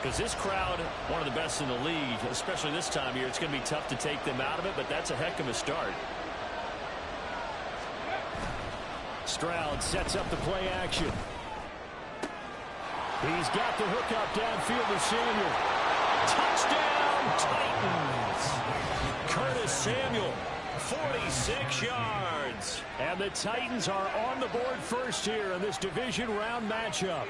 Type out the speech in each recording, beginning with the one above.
Because this crowd, one of the best in the league, especially this time of year, it's going to be tough to take them out of it, but that's a heck of a start. Stroud sets up the play action. He's got the hookup downfield to Samuel. Touchdown, Titans. Curtis Samuel, 46 yards. And the Titans are on the board first here in this division round matchup.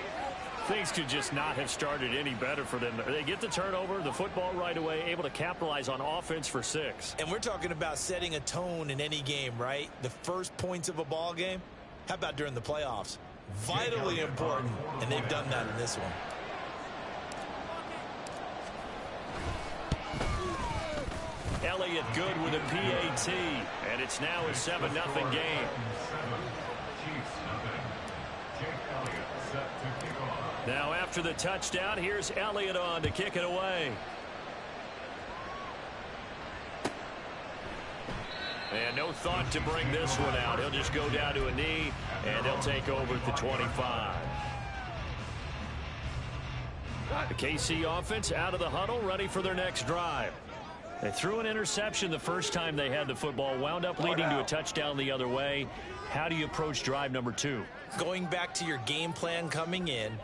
Things could just not have started any better for them. They get the turnover, the football right away, able to capitalize on offense for 6. And we're talking about setting a tone in any game, right? The first points of a ball game. How about during the playoffs? Vitally important, and they've done that in this one. Elliott good with a PAT, and it's now a 7-0 game. Now after the touchdown, here's Elliott on to kick it away. And no thought to bring this one out. He'll just go down to a knee, and he'll take over at the 25. The KC offense out of the huddle, ready for their next drive. They threw an interception the first time they had the football, wound up leading to a touchdown the other way. How do you approach drive number 2? Going back to your game plan coming in,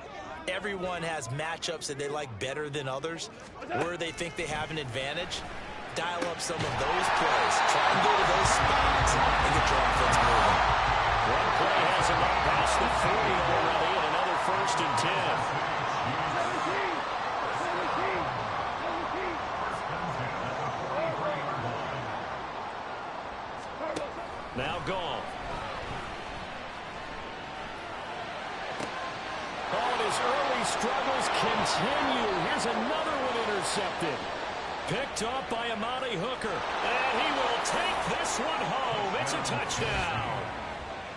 everyone has matchups that they like better than others, where they think they have an advantage. Dial up some of those plays. Try and go to those spots and get your offense moving. One play has him up past the 40 already, and another 1st and 10. Now gone. Oh, and his early struggles continue. Here's another one intercepted. Picked off by Amani Hooker. And he will take this one home. It's a touchdown.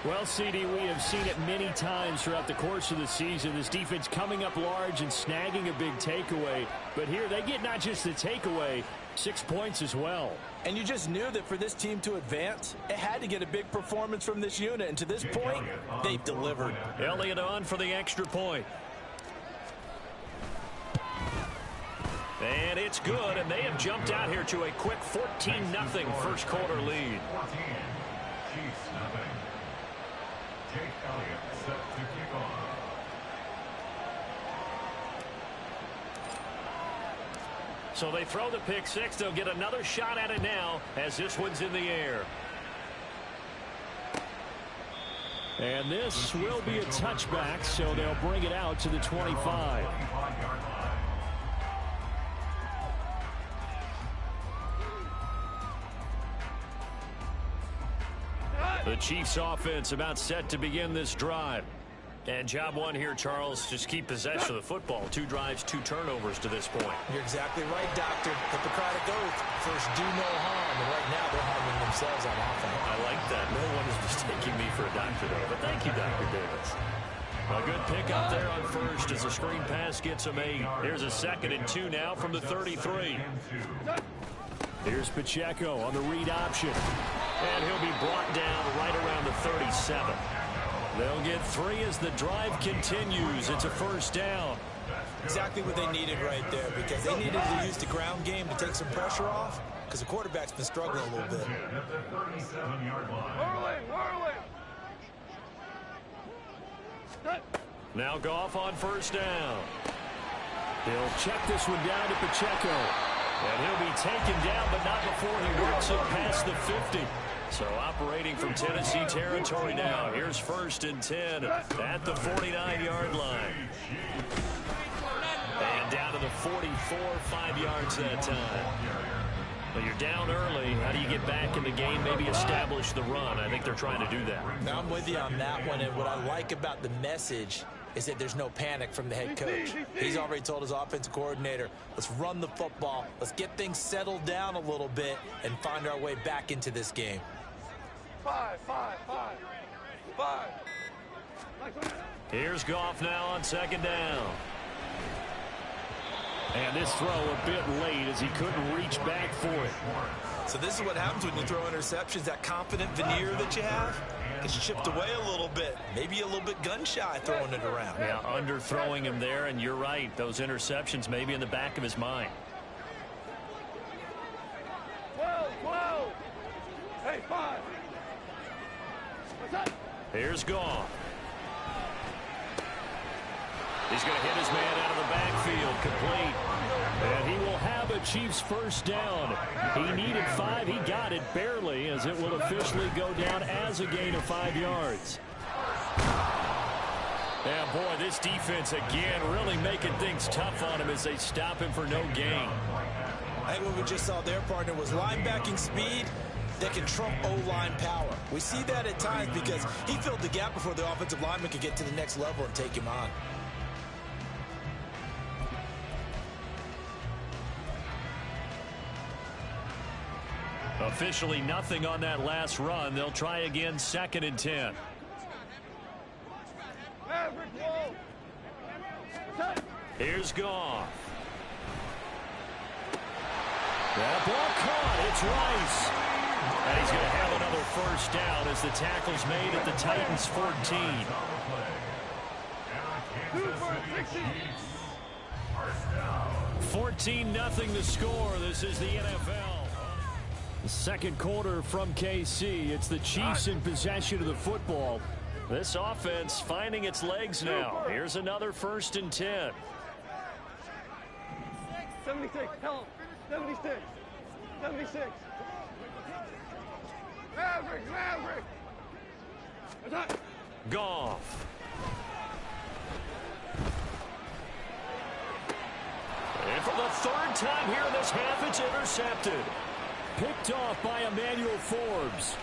Well, CD, we have seen it many times throughout the course of the season. This defense coming up large and snagging a big takeaway. But here they get not just the takeaway, 6 points as well. And you just knew that for this team to advance, it had to get a big performance from this unit. And to this point, they've delivered. Elliott on for the extra point. And it's good, and they have jumped out here to a quick 14-0 first quarter lead. So they throw the pick 6. They'll get another shot at it now as this one's in the air. And this will be a touchback, so they'll bring it out to the 25. The Chiefs offense about set to begin this drive. And job one here, Charles, just keep possession of the football. 2 drives, 2 turnovers to this point. You're exactly right, Doctor. Hippocratic oath. First, do no harm. And right now, they're harming themselves on offense. I like that. No one is mistaking me for a doctor, though. But thank you, Dr. Davis. A good pick up there on first as the screen pass gets him 8. Here's a 2nd and 2 now from the 33. Here's Pacheco on the read option. And he'll be brought down right around the 37. They'll get 3 as the drive continues. It's a 1st down. Exactly what they needed right there, because they needed to use the ground game to take some pressure off, because the quarterback's been struggling a little bit. Now Goff on 1st down. He'll check this one down to Pacheco. And he'll be taken down, but not before he works it past the 50. So operating from Tennessee territory now. Here's 1st and 10 at the 49-yard line. And down to the 44, 5 yards that time. Well, you're down early. How do you get back in the game, maybe establish the run? I think they're trying to do that. Now, I'm with you on that one, and what I like about the message is that there's no panic from the head coach. He's already told his offensive coordinator, let's run the football, let's get things settled down a little bit and find our way back into this game. 5. Here's Goff now on 2nd down. And this throw a bit late as he couldn't reach back for it. So this is what happens when you throw interceptions. That confident veneer that you have gets chipped away a little bit. Maybe a little bit gun-shy throwing it around. Yeah, underthrowing him there, and you're right. Those interceptions may be in the back of his mind. 12. Hey, 5. What's up? Here's Goff. He's going to hit his man out of the backfield, complete. And he will have a Chiefs first down. He needed 5. He got it barely, as it will officially go down as a gain of 5 yards. Yeah, boy, this defense again really making things tough on him as they stop him for no gain. I think what we just saw there, partner, was linebacking speed that can trump O-line power. We see that at times because he filled the gap before the offensive lineman could get to the next level and take him on. Officially nothing on that last run. They'll try again, 2nd and 10. Here's Goff. That ball caught. It's Rice. And he's going to have another first down as the tackle's made at the Titans' 14. 14-0 the score. This is the NFL. The second quarter from KC. It's the Chiefs in possession of the football. This offense finding its legs now. Here's another 1st and 10. 76. Tell him. 76. 76. Maverick. Attack. Goff. And for the 3rd time here in this half, it's intercepted. Picked off by Emmanuel Forbes.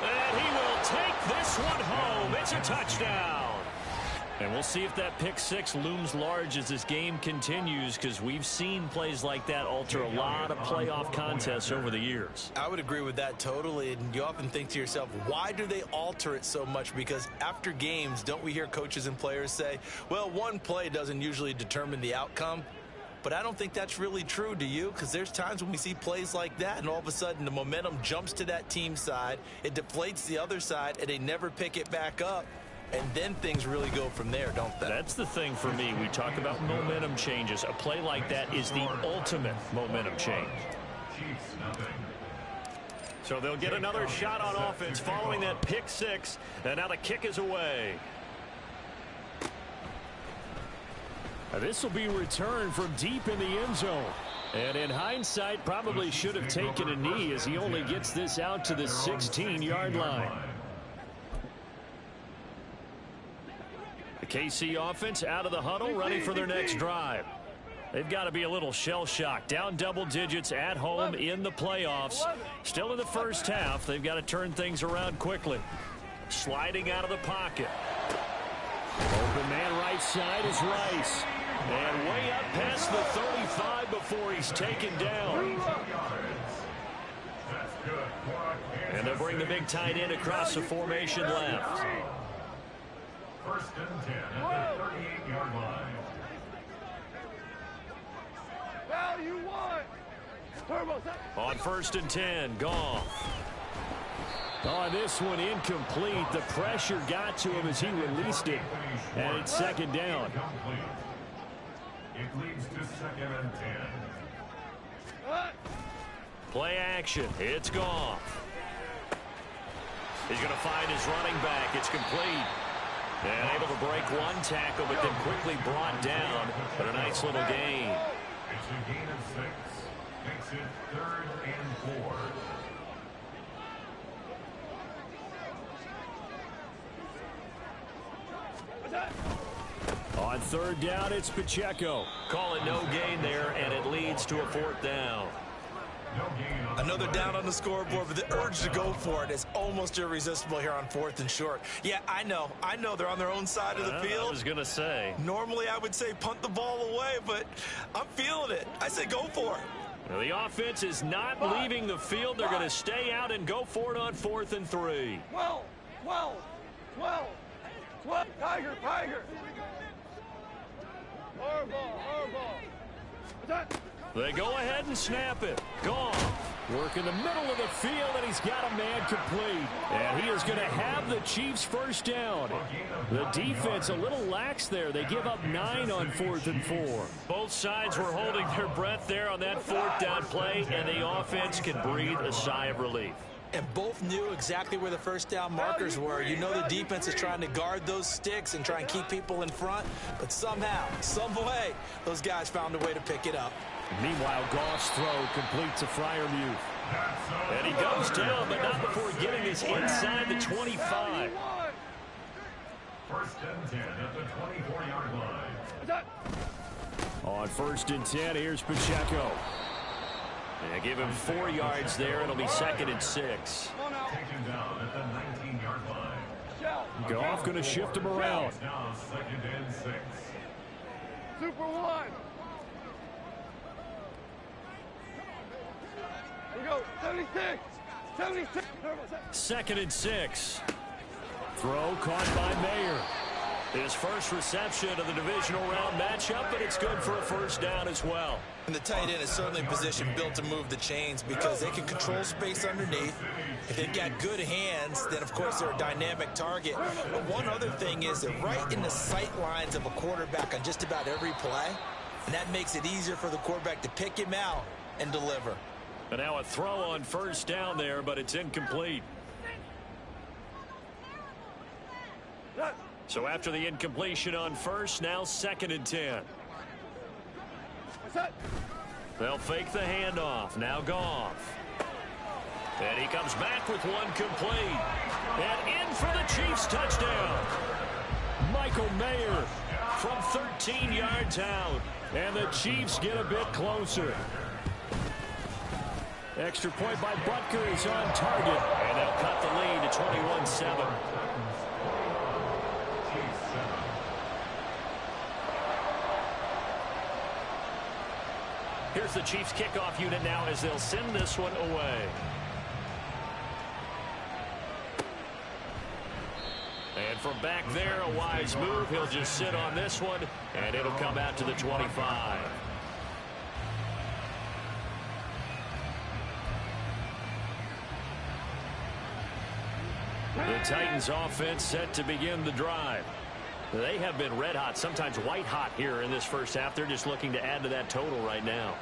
And he will take this one home. It's a touchdown. And we'll see if that pick 6 looms large as this game continues, because we've seen plays like that alter a lot of playoff contests over the years. I would agree with that totally, and you often think to yourself, why do they alter it so much? Because after games, don't we hear coaches and players say, well, one play doesn't usually determine the outcome? But I don't think that's really true, do you? Because there's times when we see plays like that, and all of a sudden the momentum jumps to that team side, it deflates the other side, and they never pick it back up. And then things really go from there, don't they? That's the thing for me. We talk about momentum changes. A play like that is the ultimate momentum change. So they'll get another shot on offense following that pick 6. And now the kick is away. This will be returned from deep in the end zone. And in hindsight, probably should have taken a knee as he only gets this out to the 16-yard line. The KC offense out of the huddle, ready for their next drive. They've got to be a little shell-shocked. Down double digits at home in the playoffs. Still in the first half. They've got to turn things around quickly. Sliding out of the pocket. Open man right side is Rice. And way up past the 35 before he's taken down. And they'll bring the big tight end across the formation left. 1st and 10 at the 38-yard line. Well, you won. Turbo. On 1st and 10, Goff. On this one, incomplete. The pressure got to him as he released it. And it's 2nd down. It leads to 2nd and 10. Play action. It's Goff. He's going to find his running back. It's complete. And able to break one tackle, but then quickly brought down. But a nice little gain. It's a gain of 6. Makes it 3rd and 4. On 3rd down, it's Pacheco. Call it no gain there, and it leads to a 4th down. Another down on the scoreboard, but the urge to go for it is almost irresistible here on 4th and short. Yeah, I know they're on their own side of the field. I was going to say. Normally I would say punt the ball away, but I'm feeling it. I say go for it. Well, the offense is not leaving the field. They're going to stay out and go for it on 4th and 3. 12. Tiger. Hardball. Attack. They go ahead and snap it. Gone. Work in the middle of the field, and he's got a man complete. And he is going to have the Chiefs first down. The defense a little lax there. They give up 9 on 4th and 4. Both sides were holding their breath there on that 4th down play, and the offense can breathe a sigh of relief. And both knew exactly where the first down markers were. You know the defense is trying to guard those sticks and try and keep people in front. But somehow, some way, those guys found a way to pick it up. Meanwhile, Goff's throw complete to Freiermuth. And he goes down, but not before getting this inside the 25. First and 10 at the 24-yard line. On 1st and 10, here's Pacheco. And give him 4 yards there. It'll be 2nd and 6. Taken down at the 19-yard line. Goff going to shift him around. Now 2nd and 6. Super one. Here we go. 76. 76. 2nd and 6. Throw caught by Mayer. His first reception of the divisional round matchup, but it's good for a first down as well. And the tight end is certainly in position built to move the chains because they can control space underneath. If they've got good hands, then of course they're a dynamic target. But one other thing is they're right in the sight lines of a quarterback on just about every play. And that makes it easier for the quarterback to pick him out and deliver. And now a throw on first down there, but it's incomplete. So after the incompletion on first, now 2nd and 10. They'll fake the handoff. Now Goff. And he comes back with one complete. And in for the Chiefs touchdown. Michael Mayer from 13 yards out. And the Chiefs get a bit closer. Extra point by Butker is on target. And they'll cut the lead to 21-7. Here's the Chiefs kickoff unit now as they'll send this one away. And from back there, a wise move. He'll just sit on this one, and it'll come out to the 25. The Titans offense set to begin the drive. They have been red hot, sometimes white hot here in this first half. They're just looking to add to that total right now.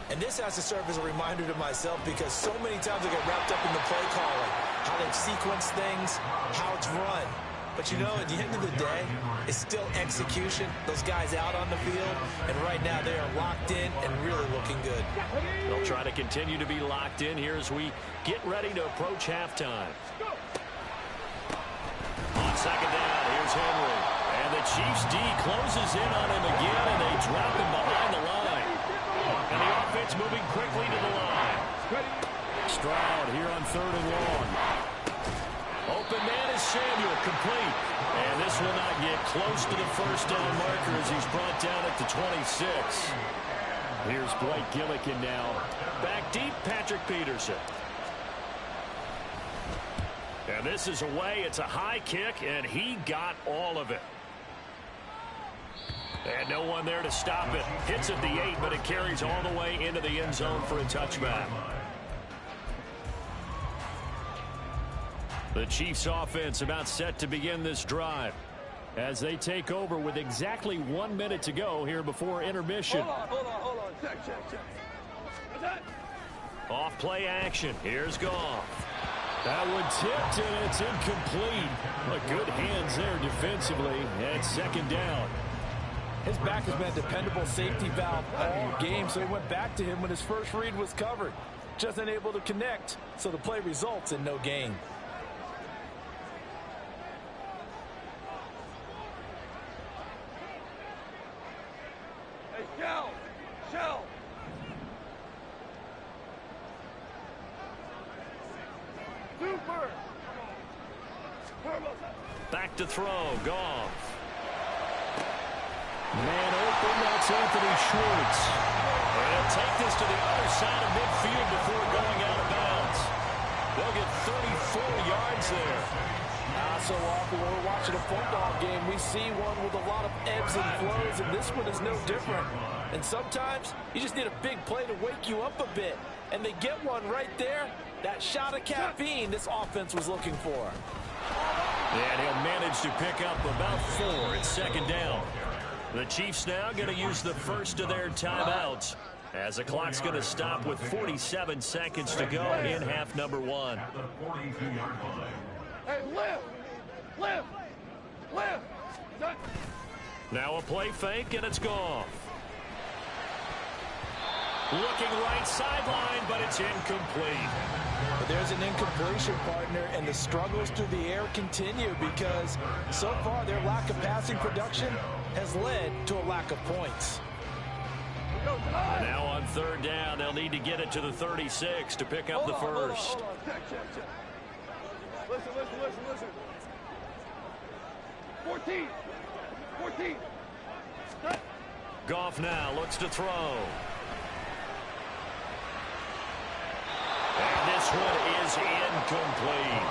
And this has to serve as a reminder to myself because so many times I get wrapped up in the play calling, how they've sequenced things, how it's run. But you know, at the end of the day, it's still execution. Those guys out on the field, and right now they are locked in and really looking good. They'll try to continue to be locked in here as we get ready to approach halftime. On 2nd down, here's Henry. And the Chiefs D closes in on him again, and they drop him behind the line. And the offense moving quickly to the line. Stroud here on 3rd and long. Open man is Samuel, complete. And this will not get close to the first down marker as he's brought down at the 26. Here's Blake Gillikin now. Back deep, Patrick Peterson. And this is away. It's a high kick, and he got all of it. And no one there to stop it. Hits at the 8, but it carries all the way into the end zone for a touchback. The Chiefs offense about set to begin this drive as they take over with exactly 1 minute to go here before intermission. Hold on. Check. Off play action. Here's Goff. That one tipped, and it's incomplete. But good hands there defensively. And 2nd down. His back has been a dependable safety valve all game, so he went back to him when his first read was covered. Just unable to connect, so the play results in no gain. Hey, Shell. Super. Back to throw. Goff. Man open. That's Anthony Schwartz. And he'll take this to the other side of midfield before going out of bounds. They'll get 34 yards there. So often when we're watching a football game, we see one with a lot of ebbs and flows, and this one is no different. And sometimes you just need a big play to wake you up a bit. And they get one right there. That shot of caffeine this offense was looking for. And he'll manage to pick up about 4 at second down. The Chiefs now going to use the first of their timeouts, as the clock's going to stop with 47 seconds to go in half number 1. Hey, lift! Now a play fake, and it's gone. Looking right sideline, but it's incomplete. But there's an incompletion, partner, and the struggles through the air continue because so far their lack of passing production has led to a lack of points. Now on third down, they'll need to get it to the 36 to pick up the first. Hold on. Check. Listen. 14. Goff now looks to throw. And this one is incomplete.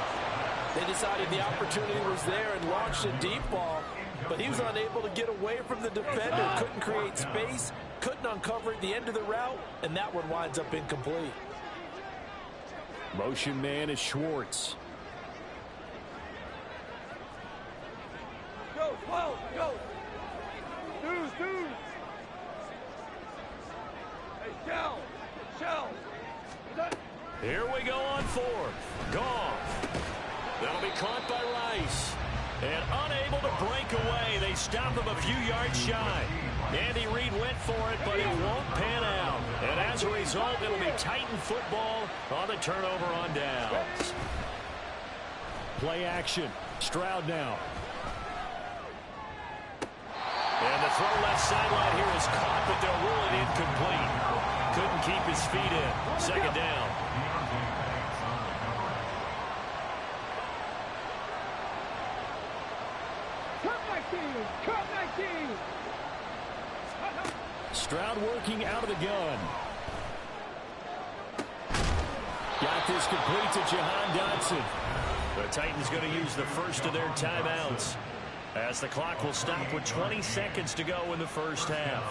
They decided the opportunity was there and launched a deep ball, but he was unable to get away from the defender, couldn't create space, couldn't uncover at the end of the route, and that one winds up incomplete. Motion man is Schwartz. Go. Dude. Hey, shell. Here we go on fourth. Goff. That'll be caught by Rice. And unable to break away. They stop him a few yards shy. Andy Reid went for it, but it won't pan out. And as a result, it'll be Titan football on the turnover on downs. Play action. Stroud now. And the throw left sideline here is caught, but they'll rule it incomplete. Couldn't keep his feet in. Second down. Cut 19. Stroud working out of the gun. Got this complete to Jahan Dotson. The Titans going to use the first of their timeouts, as the clock will stop with 20 seconds to go in the first half.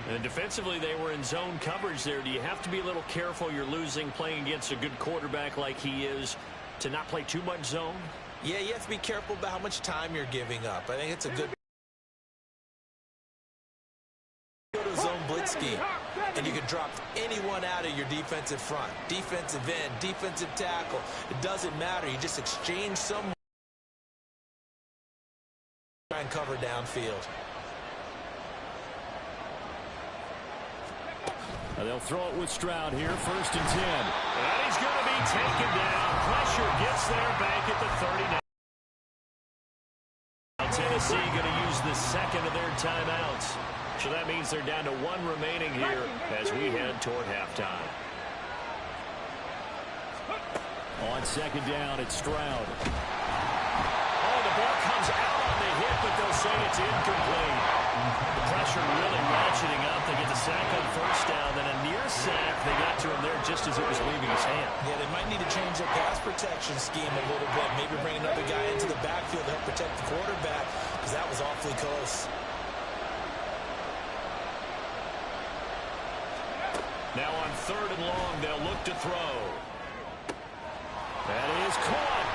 And defensively, they were in zone coverage there. Do you have to be a little careful? You're losing playing against a good quarterback like he is, to not play too much zone? Yeah, you have to be careful about how much time you're giving up. I think it's a good go to zone blitz scheme, and you can drop anyone out of your defensive front, defensive end, defensive tackle. It doesn't matter. You just exchange some, try and cover downfield. They'll throw it with Stroud here, 1st and 10. And he's going to be taken down. Pressure gets there, back at the 30 now. Tennessee going to use the second of their timeouts. So that means they're down to 1 remaining here as we head toward halftime. On second down, it's Stroud. Oh, the ball comes out on the hit, but they'll say it's incomplete. The pressure really ratcheting up. They get the sack on 1st down, then a near sack. They got to him there just as it was leaving his hand. Yeah, they might need to change their pass protection scheme a little bit. Maybe bring another guy into the backfield to help protect the quarterback, because that was awfully close. Now on 3rd and long, they'll look to throw. That is caught.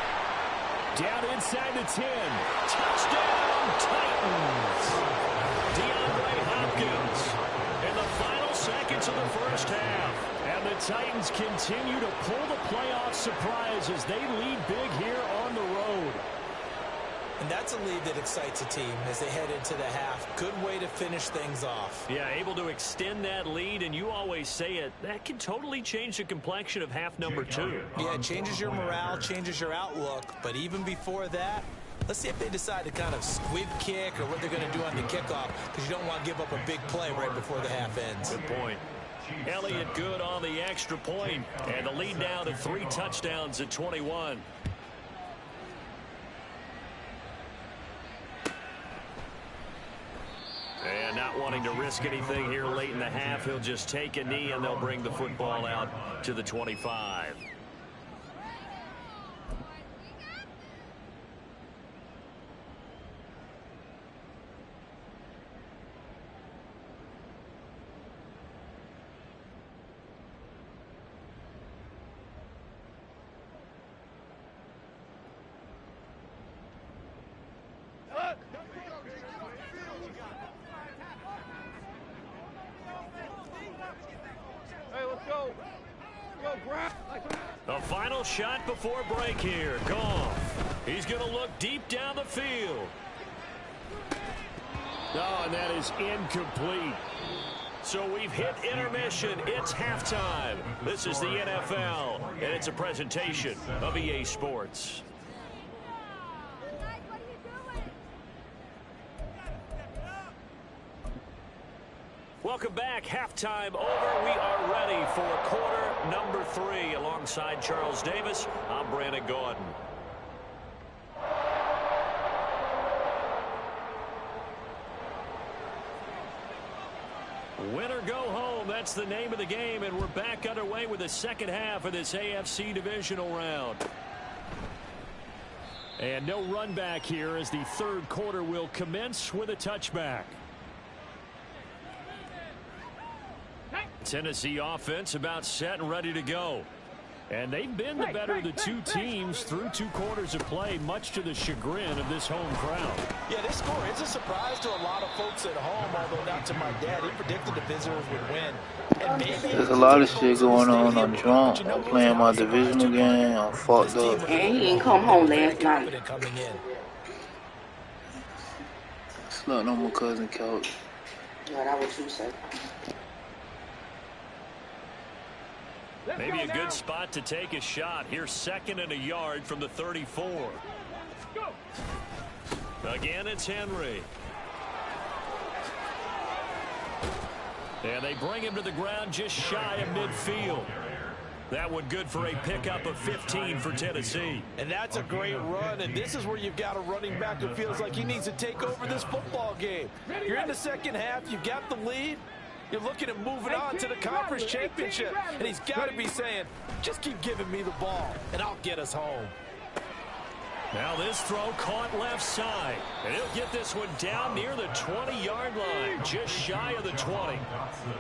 Down inside the 10. Touchdown, Titans. DeAndre Hopkins in the final seconds of the first half. And the Titans continue to pull the playoff surprise as they lead big here on the road. And that's a lead that excites a team as they head into the half. Good way to finish things off. Yeah, able to extend that lead, and you always say it, that can totally change the complexion of half number 2. Yeah, it changes your morale, changes your outlook. But even before that, let's see if they decide to kind of squib kick or what they're going to do on the kickoff, because you don't want to give up a big play right before the half ends. Good point. Elliott good on the extra point, and the lead now to 3 touchdowns at 21. And not wanting to risk anything here late in the half, he'll just take a knee, and they'll bring the football out to the 25. Hey, let's go. Go, grab. The final shot before break here. Goff. He's going to look deep down the field. Oh, and that is incomplete. So we've hit intermission. It's halftime. This is the NFL, and it's a presentation of EA Sports. Welcome back. Halftime over. We are ready for quarter number 3. Alongside Charles Davis, I'm Brandon Gordon. Win or go home, that's the name of the game, and we're back underway with the second half of this AFC divisional round. And no run back here as the third quarter will commence with a touchback. Tennessee offense about set and ready to go. And they've been the better of the two teams through 2 quarters of play, much to the chagrin of this home crowd. Yeah, this score is a surprise to a lot of folks at home, although not to my dad. He predicted the visitors would win. And maybe there's a lot of shit going on. I'm drunk. I'm playing my divisional game. I'm fucked up. And he didn't come home last night. Slept on my cousin's couch. Yeah, that was you, sir. Maybe a good spot to take a shot. Here's 2nd and a yard from the 34. Again, it's Henry. And they bring him to the ground just shy of midfield. That one good for a pickup of 15 for Tennessee. And that's a great run, and this is where you've got a running back who feels like he needs to take over this football game. You're in the second half, you've got the lead. You're looking at moving on to the conference championship, and he's got to be saying, just keep giving me the ball, and I'll get us home. Now this throw caught left side, and he'll get this one down near the 20-yard line, just shy of the 20.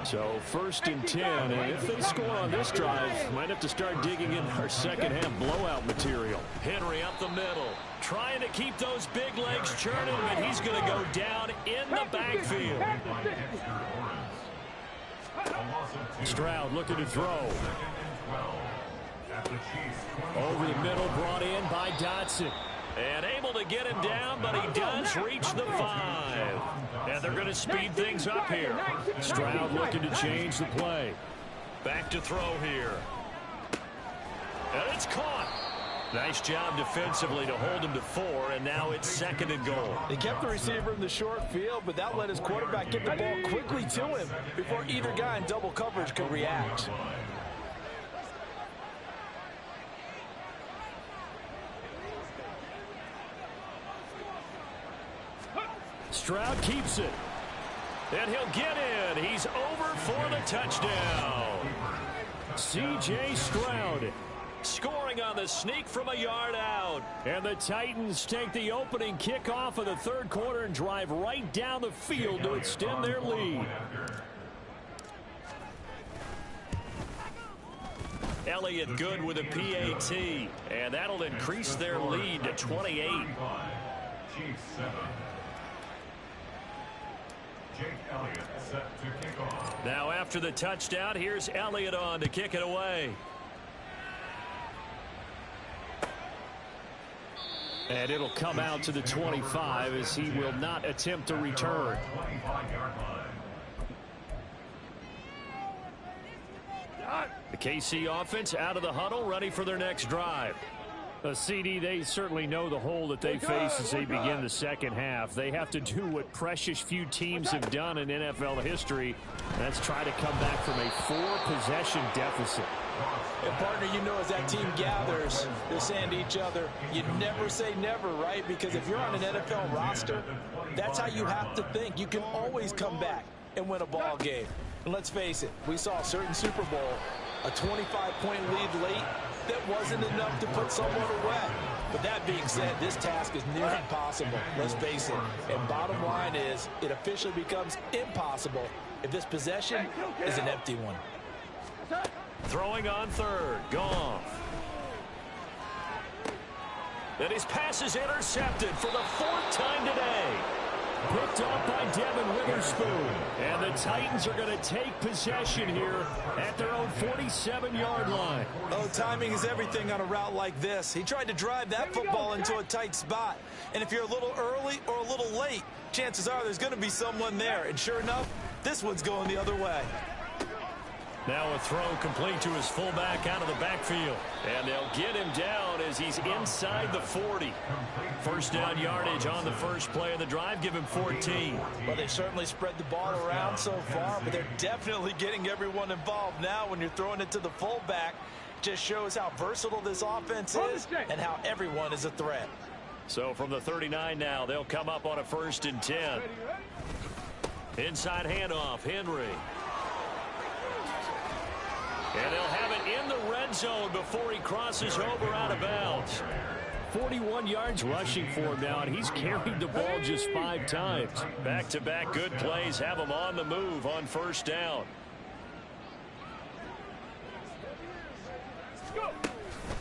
So 1st and 10, and if they score on this drive, might have to start digging in our second half blowout material. Henry up the middle, trying to keep those big legs churning, but he's going to go down in the backfield. Stroud looking to throw. Over the middle, brought in by Dotson. And able to get him down, but he does reach the 5. And they're going to speed things up here. Stroud looking to change the play. Back to throw here. And it's caught. Nice job defensively to hold him to 4, and now it's 2nd and goal. They kept the receiver in the short field, but that let his quarterback get the ball quickly to him before either guy in double coverage could react. Stroud keeps it. And he'll get in. He's over for the touchdown. C.J. Stroud scoring on the sneak from a yard out. And the Titans take the opening kickoff of the third quarter and drive right down the field to extend their lead. Elliott good with a PAT. And that'll increase their lead to 28. Now after the touchdown, here's Elliott on to kick it away. And it'll come out to the 25 as he will not attempt to return. The KC offense out of the huddle, ready for their next drive. CD, they certainly know the hole that they face as they begin the second half. They have to do what precious few teams have done in NFL history. That's try to come back from a 4-possession deficit. And partner, you know, as that team gathers, they're saying to each other, you never say never, right? Because if you're on an NFL roster, that's how you have to think. You can always come back and win a ball game. And let's face it, we saw a certain Super Bowl, a 25-point lead late, that wasn't enough to put someone away. But that being said, this task is near impossible, let's face it. And bottom line is, it officially becomes impossible if this possession is an empty one. Throwing on third, Goff. And his pass is intercepted for the 4th time today. Picked picked up by Devin Witherspoon. And the Titans are going to take possession here at their own 47-yard line. Oh, timing is everything on a route like this. He tried to drive that football into a tight spot. And if you're a little early or a little late, chances are there's going to be someone there. And sure enough, this one's going the other way. Now a throw complete to his fullback out of the backfield. And they'll get him down as he's inside the 40. First down yardage on the first play of the drive. Give him 14. Well, they certainly spread the ball around so far, but they're definitely getting everyone involved now when you're throwing it to the fullback. Just shows how versatile this offense is and how everyone is a threat. So from the 39 now, they'll come up on a 1st and 10. Inside handoff, Henry. And they'll have it in the red zone before he crosses over out of bounds. 41 yards rushing for him now, and he's carried the ball just 5 times. Back-to-back good plays have him on the move on 1st down.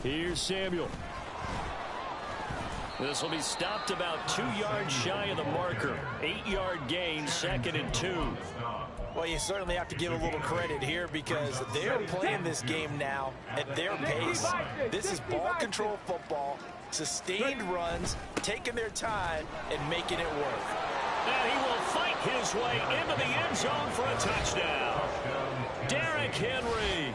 Here's Samuel. This will be stopped about 2 yards shy of the marker. 8-yard gain, 2nd and 2. Well, you certainly have to give a little credit here because they're playing this game now at their pace. This is ball control football, sustained runs, taking their time, and making it work. And he will fight his way into the end zone for a touchdown. Derrick Henry,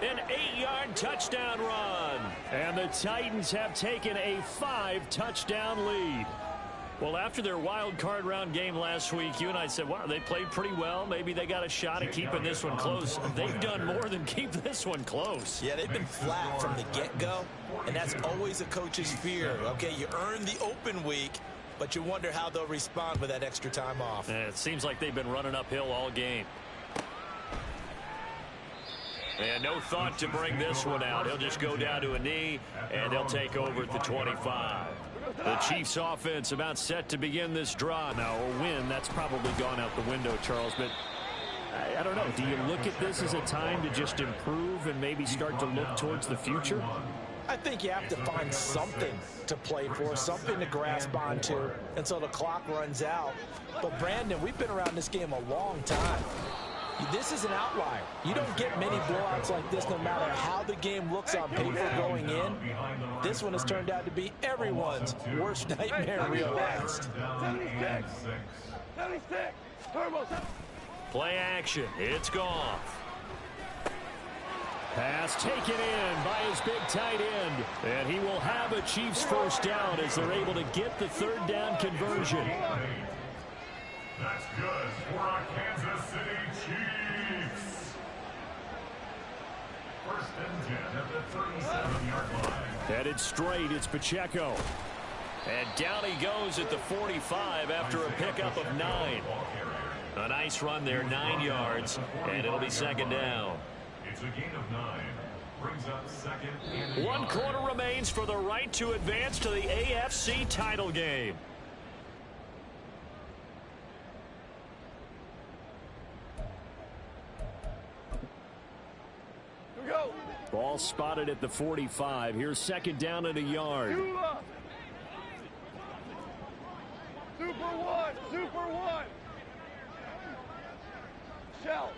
an 8-yard touchdown run. And the Titans have taken a 5-touchdown lead. Well, after their wild card round game last week, you and I said, wow, they played pretty well. Maybe they got a shot at keeping this one close. They've done more than keep this one close. Yeah, they've been flat from the get-go, and that's always a coach's fear. Okay, you earn the open week, but you wonder how they'll respond with that extra time off. And it seems like they've been running uphill all game. And no thought to bring this one out. He'll just go down to a knee, and they'll take over at the 25. The Chiefs offense about set to begin this drive. Now, a win, that's probably gone out the window, Charles, but I don't know. Do you look at this as a time to just improve and maybe start to look towards the future? I think you have to find something to play for, something to grasp onto until the clock runs out. But, Brandon, we've been around this game a long time. This is an outlier. You don't get many blowouts like this no matter how the game looks on paper going in. This one has turned out to be everyone's worst nightmare realized. 76. 76. Play action. It's gone. Pass taken in by his big tight end. And he will have a Chiefs first down as they're able to get the 3rd down conversion. That's good for our Kansas City Chiefs. 1st and 10 at the 37-yard line. Headed straight, it's Pacheco. And down he goes at the 45 after a pickup of 9. A nice run there, 9 yards, and it'll be 2nd down. It's a gain of 9. Brings up 2nd and 1 quarter remains for the right to advance to the AFC title game. Ball spotted at the 45. Here's 2nd down and a yard. Super one. Shell.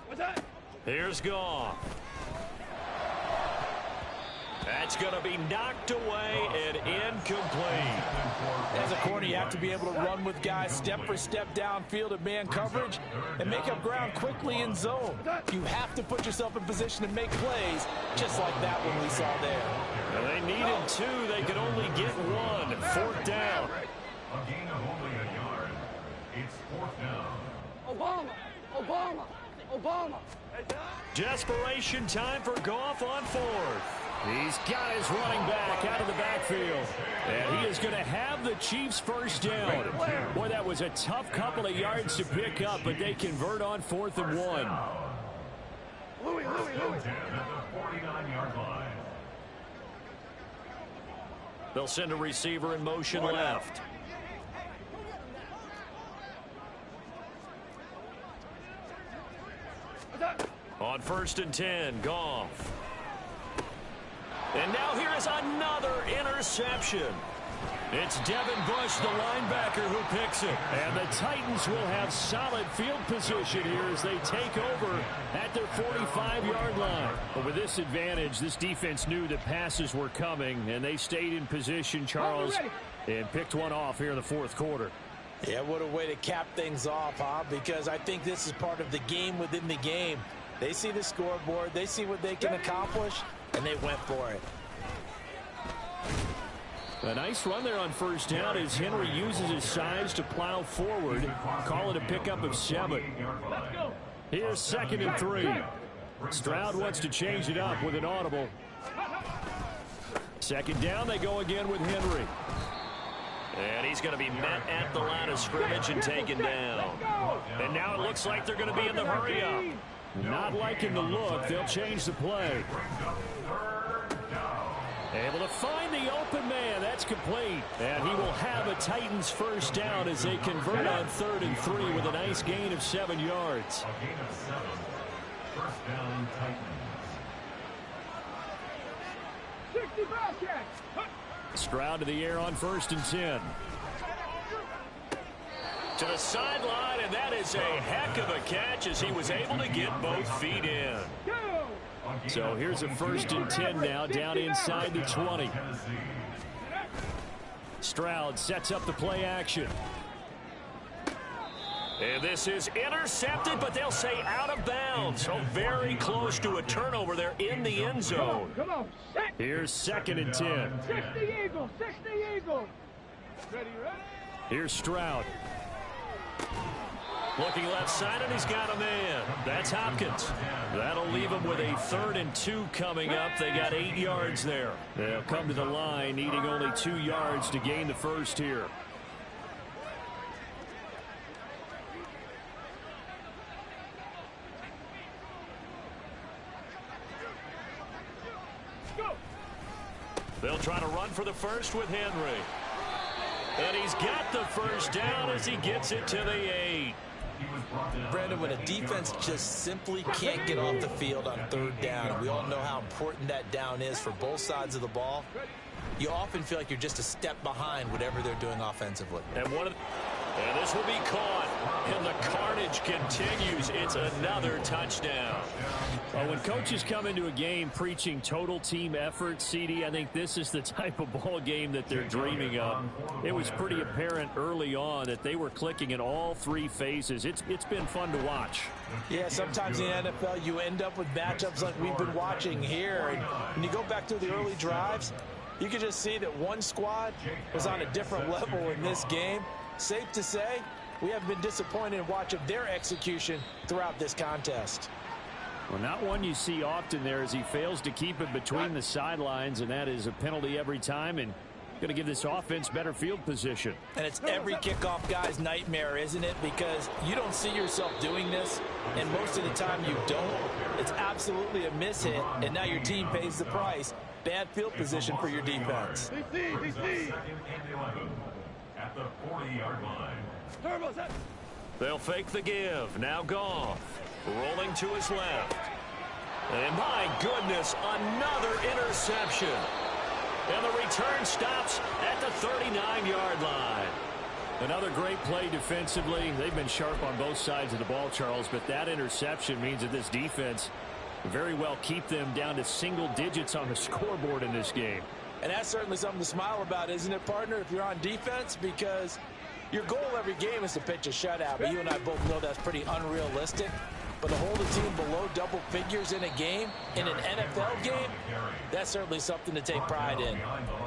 What's that? Here's Goff. That's going to be knocked away and incomplete. As a corner, you have to be able to run with guys step for step downfield in man coverage and make up ground quickly in zone. You have to put yourself in position to make plays, just like that one we saw there. And they needed 2. They could only get 1. 4th down. a gain of only a yard. It's 4th down. Obama. Desperation time for Goff on 4th. He's got his running back out of the backfield. And he is going to have the Chiefs first down. Boy, that was a tough couple of yards to pick up, but they convert on 4th and 1. Louis. 10 at the 49-yard line. They'll send a receiver in motion left. On 1st and 10, Goff. And now here is another interception. It's Devin Bush, the linebacker, who picks it. And the Titans will have solid field position here as they take over at their 45-yard line. But with this advantage, this defense knew that passes were coming, and they stayed in position, Charles, and picked one off here in the fourth quarter. Yeah, what a way to cap things off, huh? Because I think this is part of the game within the game. They see the scoreboard, they see what they can accomplish, and they went for it. A nice run there on first down as Henry uses his size to plow forward. Call it a pickup of 7. Here's 2nd and 3. Stroud wants to change it up with an audible. 2nd down, they go again with Henry. And he's going to be met at the line of scrimmage and taken down. And now it looks like they're going to be in the hurry-up. Not liking the look. They'll change the play. Able to find the open man. That's complete. And he will have a Titans first down as they convert on 3rd and 3 with a nice gain of 7 yards. A gain of 7. First down, Titans. 65 catch. Stroud to the air on 1st and 10. To the sideline, and that is a heck of a catch as he was able to get both feet in. So here's a 1st and 10 now, down inside the 20. Stroud sets up the play action. And this is intercepted, but they'll say out of bounds. So very close to a turnover there in the end zone. Come on, set. Here's 2nd and 10. 60 Eagles, 60 Eagles. Ready. Here's Stroud. Looking left side, and he's got a man. That's Hopkins. That'll leave him with a 3rd and 2 coming up. They got 8 yards there. They'll come to the line, needing only 2 yards to gain the first here. They'll try to run for the first with Henry. And he's got the first down as he gets it to the 8. Brandon, when a defense just simply can't get off the field on 3rd down, we all know how important that down is for both sides of the ball. You often feel like you're just a step behind whatever they're doing offensively. And this will be caught. And the carnage continues. It's another touchdown. Well, when coaches come into a game preaching total team effort, CD, I think this is the type of ball game that they're dreaming of. It was pretty apparent early on that they were clicking in all 3 phases. It's been fun to watch. Yeah, sometimes in the NFL you end up with matchups like we've been watching here. And when you go back to the early drives, you can just see that one squad was on a different level in this game. Safe to say, we have been disappointed in watching their execution throughout this contest. Well, not one you see often there as he fails to keep it between the sidelines, and that is a penalty every time, and going to give this offense better field position. And it's every kickoff guy's nightmare, isn't it? Because you don't see yourself doing this, and most of the time you don't. It's absolutely a mishit, and now your team pays the price. Bad field position for your defense. DC. At the 40-yard line. Turbo set. They'll fake the give. Now Goff rolling to his left. And my goodness, another interception. And the return stops at the 39-yard line. Another great play defensively. They've been sharp on both sides of the ball, Charles, but that interception means that this defense very well keep them down to single digits on the scoreboard in this game. And that's certainly something to smile about, isn't it, partner, if you're on defense? Because your goal every game is to pitch a shutout. But you and I both know that's pretty unrealistic. But to hold a team below double figures in a game, in an NFL game, that's certainly something to take pride in.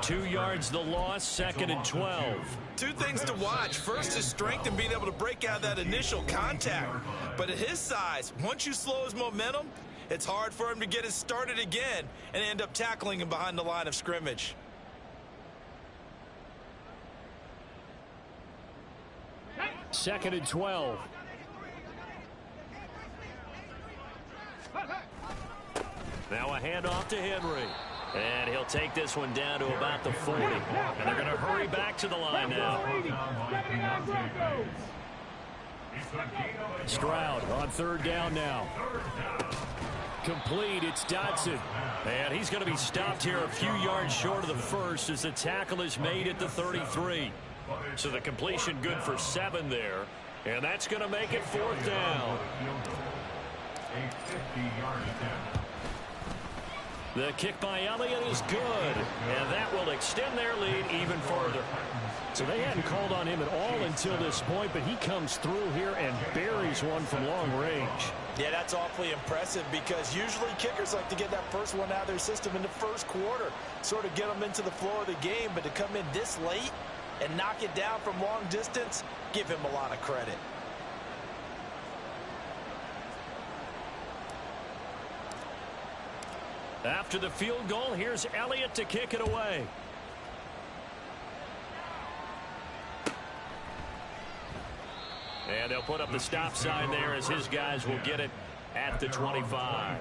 2 yards the loss, 2nd and 12. 2 things to watch. First is strength and being able to break out that initial contact. But at his size, once you slow his momentum, it's hard for him to get it started again and end up tackling him behind the line of scrimmage. Second and 12. Now a handoff to Henry. And he'll take this one down to about the 40. And they're going to hurry back to the line now. Stroud on 3rd down now. Complete. It's Dodson. And he's going to be stopped here a few yards short of the first as the tackle is made at the 33. So the completion good for 7 there. And that's going to make it 4th down. A 50-yard attempt. The kick by Elliott is good. And that will extend their lead even further. So they hadn't called on him at all until this point, but he comes through here and buries one from long range. Yeah, that's awfully impressive because usually kickers like to get that first one out of their system in the first quarter, sort of get them into the flow of the game, but to come in this late and knock it down from long distance, give him a lot of credit. After the field goal, here's Elliott to kick it away. And they'll put up the stop sign there as his guys will get it at the 25.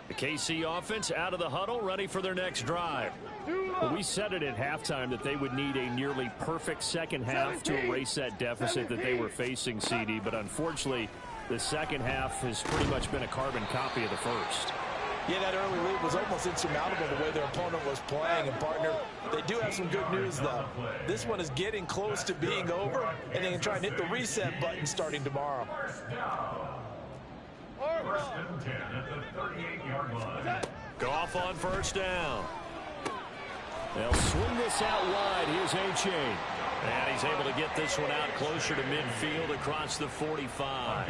The KC offense out of the huddle, ready for their next drive. Well, we said it at halftime that they would need a nearly perfect second half to erase that deficit that they were facing, CD. But unfortunately, the second half has pretty much been a carbon copy of the first. Yeah, that early lead was almost insurmountable the way their opponent was playing. And, partner, they do have some good news, though. This one is getting close to being over, and they can try and hit the reset button starting tomorrow. First and 10 at the 38-yard line. Goff on first down. They'll swing this out wide. Here's A-Chain. And he's able to get this one out closer to midfield across the 45.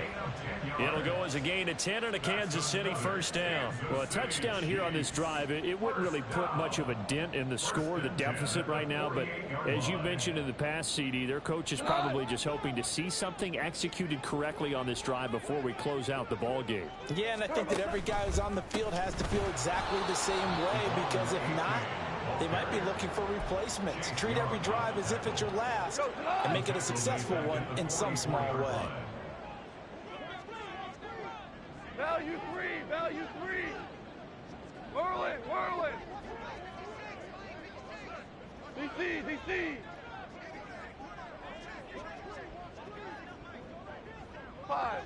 It'll go as a gain of 10 and a Kansas City first down. Well, a touchdown here on this drive, it wouldn't really put much of a dent in the score, the deficit right now. But as you mentioned in the past, CD, their coach is probably just hoping to see something executed correctly on this drive before we close out the ball game. Yeah, and I think that every guy who's on the field has to feel exactly the same way, because if not, they might be looking for replacements. Treat every drive as if it's your last and make it a successful one in some small way. Value 3, value 3. Whirl it, whirl it. DC. 5.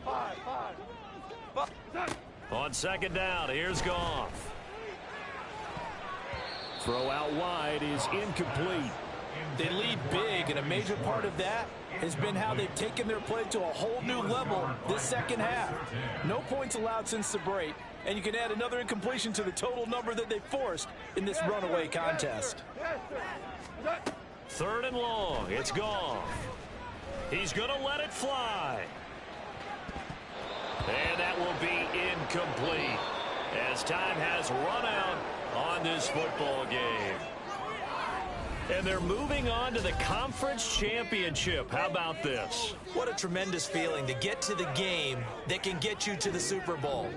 On second down, here's Goff. Throw out wide is incomplete. They lead big, and a major part of that has been how they've taken their play to a whole new level this second half. No points allowed since the break, and you can add another incompletion to the total number that they forced in this runaway contest. 3rd and long. It's Goff. He's going to let it fly. And that will be incomplete as time has run out on this football game. And they're moving on to the conference championship. How about this? What a tremendous feeling to get to the game that can get you to the Super Bowl.